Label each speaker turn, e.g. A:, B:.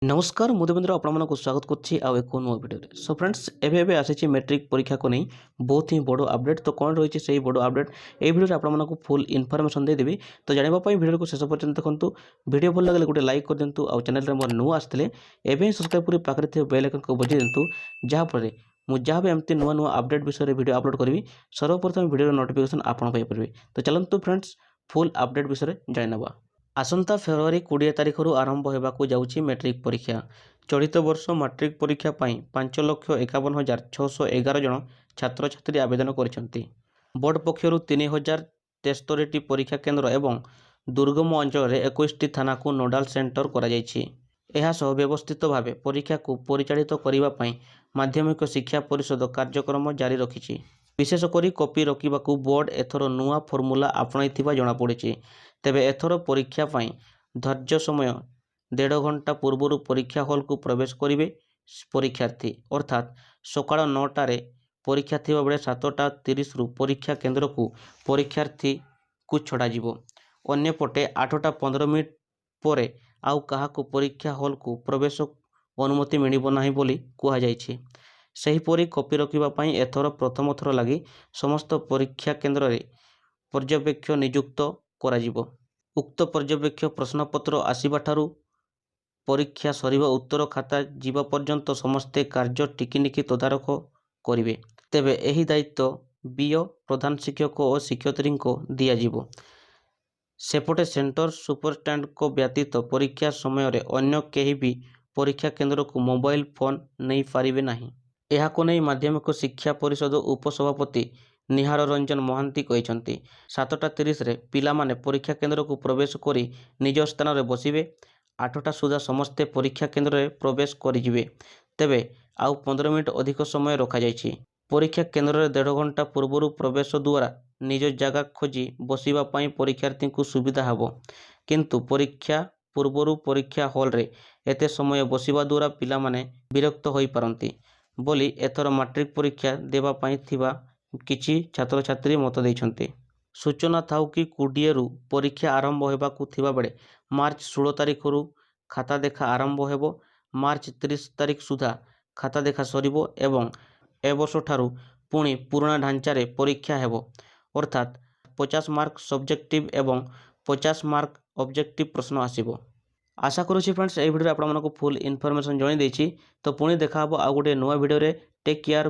A: नमस्कार ମୁଁ ଦେବେନ୍ଦ୍ର ଆପଣମାନଙ୍କୁ ସ୍ୱାଗତ କରୁଛି ଆଉ ଏକ ନୂଆ ଭିଡ଼ିଓରେ। ସୋ ଫ୍ରେଣ୍ଡସ୍ ଏବେ ଆସିଛି ମେଟ୍ରିକ୍ ପରୀକ୍ଷାକୁ ନେଇ ବହୁତ ହିଁ ବଡ଼ ଆପଡେଟ୍। ତ କ'ଣ ରହିଛି ସେହି ବଡ଼ ଆପଡେଟ୍ এই ଭିଡ଼ିଓରେ ଆପଣମାନଙ୍କୁ ଫୁଲ୍ ଇନଫର୍ମେସନ୍ ଦେଇଦେବି। ତ ଜାଣିବା ପାଇଁ ଭିଡ଼ିଓକୁ ଶେଷ ପର୍ଯ୍ୟନ୍ତ ଦେଖନ୍ତୁ। ଭିଡ଼ିଓ ଭଲ ଲାଗିଲେ ଗୋଟେ ଲାଇକ୍ କରିଦିଅନ୍ତୁ ଆଉ ଚ୍ୟାନେଲରେ ମୋର ନୂଆ ଆସିଥିଲେ ଏବେ ହିଁ ସବସ୍କ୍ରାଇବ୍ କରି ପାଖରେ ଥିବା ବେଲ୍ ଆଇକନ୍କୁ ବଜାଇ ଦିଅନ୍ତୁ, ଯାହାଫଳରେ ମୁଁ ଯାହା ବି ଏମିତି ନୂଆ ନୂଆ ଆପଡେଟ୍ ବିଷୟରେ ଭିଡ଼ିଓ ଅପଲୋଡ଼ କରିବି ସର୍ବପ୍ରଥମେ ଭିଡ଼ିଓର ନୋଟିଫିକେସନ୍ ଆପଣ ପାଇପାରିବେ। ତ ଚାଲନ୍ତୁ ଫ୍ରେଣ୍ଡସ୍ ଫୁଲ୍ ଆପଡେଟ୍ ବିଷୟରେ ଜାଣିନେବା। ଆସନ୍ତା ଫେବୃଆରୀ 20 ତାରିଖରୁ ଆରମ୍ଭ ହେବାକୁ ଯାଉଛି ମେଟ୍ରିକ୍ ପରୀକ୍ଷା। ଚଳିତ ବର୍ଷ ମାଟ୍ରିକ୍ ପରୀକ୍ଷା ପାଇଁ 5,51,611 ଜଣ ଛାତ୍ରଛାତ୍ରୀ ଆବେଦନ କରିଛନ୍ତି। ବୋର୍ଡ ପକ୍ଷରୁ 3,073ଟି ପରୀକ୍ଷା କେନ୍ଦ୍ର ଏବଂ ଦୁର୍ଗମ ଅଞ୍ଚଳରେ 21ଟି ଥାନାକୁ ନୋଡାଲ ସେଣ୍ଟର କରାଯାଇଛି। ଏହାସହ ବ୍ୟବସ୍ଥିତ ଭାବେ ପରୀକ୍ଷାକୁ ପରିଚାଳିତ କରିବା ପାଇଁ ମାଧ୍ୟମିକ ଶିକ୍ଷା ପରିଷଦ କାର୍ଯ୍ୟକ୍ରମ ଜାରି ରଖିଛି। ବିଶେଷ କରି କପି ରଖିବାକୁ ବୋର୍ଡ ଏଥର ନୂଆ ଫର୍ମୁଲା ଆପଣାଇଥିବା ଜଣାପଡ଼ିଛି। ତେବେ ଏଥର ପରୀକ୍ଷା ପାଇଁ ଧାର୍ଯ୍ୟ ସମୟ 1.5 ଘଣ୍ଟା ପୂର୍ବରୁ ପରୀକ୍ଷା ହଲ୍କୁ ପ୍ରବେଶ କରିବେ ପରୀକ୍ଷାର୍ଥୀ। ଅର୍ଥାତ୍ ସକାଳ 9ଟାରେ ପରୀକ୍ଷା ଥିବାବେଳେ 7:30ରୁ ପରୀକ୍ଷା କେନ୍ଦ୍ରକୁ ପରୀକ୍ଷାର୍ଥୀକୁ ଛଡ଼ାଯିବ। ଅନ୍ୟପଟେ 8:15 ପରେ ଆଉ କାହାକୁ ପରୀକ୍ଷା ହଲ୍କୁ ପ୍ରବେଶ ଅନୁମତି ମିଳିବ ନାହିଁ ବୋଲି କୁହାଯାଇଛି। ସେହିପରି କପି ରଖିବା ପାଇଁ ଏଥର ପ୍ରଥମ ଥର ଲାଗି ସମସ୍ତ ପରୀକ୍ଷା କେନ୍ଦ୍ରରେ ପର୍ଯ୍ୟବେକ୍ଷକ ନିଯୁକ୍ତ କରାଯିବ। ଉକ୍ତ ପର୍ଯ୍ୟବେକ୍ଷକ ପ୍ରଶ୍ନପତ୍ର ଆସିବାଠାରୁ ପରୀକ୍ଷା ସରିବା ଉତ୍ତର ଖାତା ଯିବା ପର୍ଯ୍ୟନ୍ତ ସମସ୍ତେ କାର୍ଯ୍ୟ ଟିକିନିଖି ତଦାରଖ କରିବେ। ତେବେ ଏହି ଦାୟିତ୍ୱ ବିଇଓ, ପ୍ରଧାନ ଶିକ୍ଷକ ଓ ଶିକ୍ଷୟିତ୍ରୀଙ୍କୁ ଦିଆଯିବ। ସେପଟେ ସେଣ୍ଟର ସୁପରିଟେଣ୍ଡେଣ୍ଟଙ୍କ ବ୍ୟତୀତ ପରୀକ୍ଷା ସମୟରେ ଅନ୍ୟ କେହି ବି ପରୀକ୍ଷା କେନ୍ଦ୍ରକୁ ମୋବାଇଲ ଫୋନ୍ ନେଇପାରିବେ ନାହିଁ। ଏହାକୁ ନେଇ ମାଧ୍ୟମିକ ଶିକ୍ଷା ପରିଷଦ ଉପସଭାପତି ନିହାର ରଞ୍ଜନ ମହାନ୍ତି କହିଛନ୍ତି, 7:30ରେ ପିଲାମାନେ ପରୀକ୍ଷା କେନ୍ଦ୍ରକୁ ପ୍ରବେଶ କରି ନିଜ ସ୍ଥାନରେ ବସିବେ। 8ଟା ସୁଦ୍ଧା ସମସ୍ତେ ପରୀକ୍ଷା କେନ୍ଦ୍ରରେ ପ୍ରବେଶ କରିଯିବେ। ତେବେ ଆଉ 15 ମିନିଟ୍ ଅଧିକ ସମୟ ରଖାଯାଇଛି। ପରୀକ୍ଷା କେନ୍ଦ୍ରରେ 1.5 ଘଣ୍ଟା ପୂର୍ବରୁ ପ୍ରବେଶ ଦ୍ୱାରା ନିଜ ଜାଗା ଖୋଜି ବସିବା ପାଇଁ ପରୀକ୍ଷାର୍ଥୀଙ୍କୁ ସୁବିଧା ହେବ। କିନ୍ତୁ ପରୀକ୍ଷା ପୂର୍ବରୁ ପରୀକ୍ଷା ହଲ୍ରେ ଏତେ ସମୟ ବସିବା ଦ୍ୱାରା ପିଲାମାନେ ବିରକ୍ତ ହୋଇପାରନ୍ତି ବୋଲି ଏଥର ମାଟ୍ରିକ୍ ପରୀକ୍ଷା ଦେବା ପାଇଁ ଥିବା କିଛି ଛାତ୍ରଛାତ୍ରୀ ମତ ଦେଇଛନ୍ତି। ସୂଚନା ଥାଉକି 20ରୁ ପରୀକ୍ଷା ଆରମ୍ଭ ହେବାକୁ ଥିବାବେଳେ ମାର୍ଚ୍ଚ 16 ତାରିଖରୁ ଖାତା ଦେଖା ଆରମ୍ଭ ହେବ। ମାର୍ଚ୍ଚ 30 ତାରିଖ ସୁଦ୍ଧା ଖାତା ଦେଖା ସରିବ ଏବଂ ଏବର୍ଷଠାରୁ ପୁଣି ପୁରୁଣା ଢାଞ୍ଚାରେ ପରୀକ୍ଷା ହେବ। ଅର୍ଥାତ୍ 50 ମାର୍କ ସବଜେକ୍ଟିଭ୍ ଏବଂ 50 ମାର୍କ ଅବଜେକ୍ଟିଭ୍ ପ୍ରଶ୍ନ ଆସିବ। ଆଶା କରୁଛି ଫ୍ରେଣ୍ଡସ୍ ଏହି ଭିଡ଼ିଓରେ ଆପଣମାନଙ୍କୁ ଫୁଲ୍ ଇନଫର୍ମେସନ୍ ଜଣାଇ ଦେଇଛି। ତ ପୁଣି ଦେଖା ହେବ ଆଉ ଗୋଟେ ନୂଆ ଭିଡ଼ିଓରେ। Take care.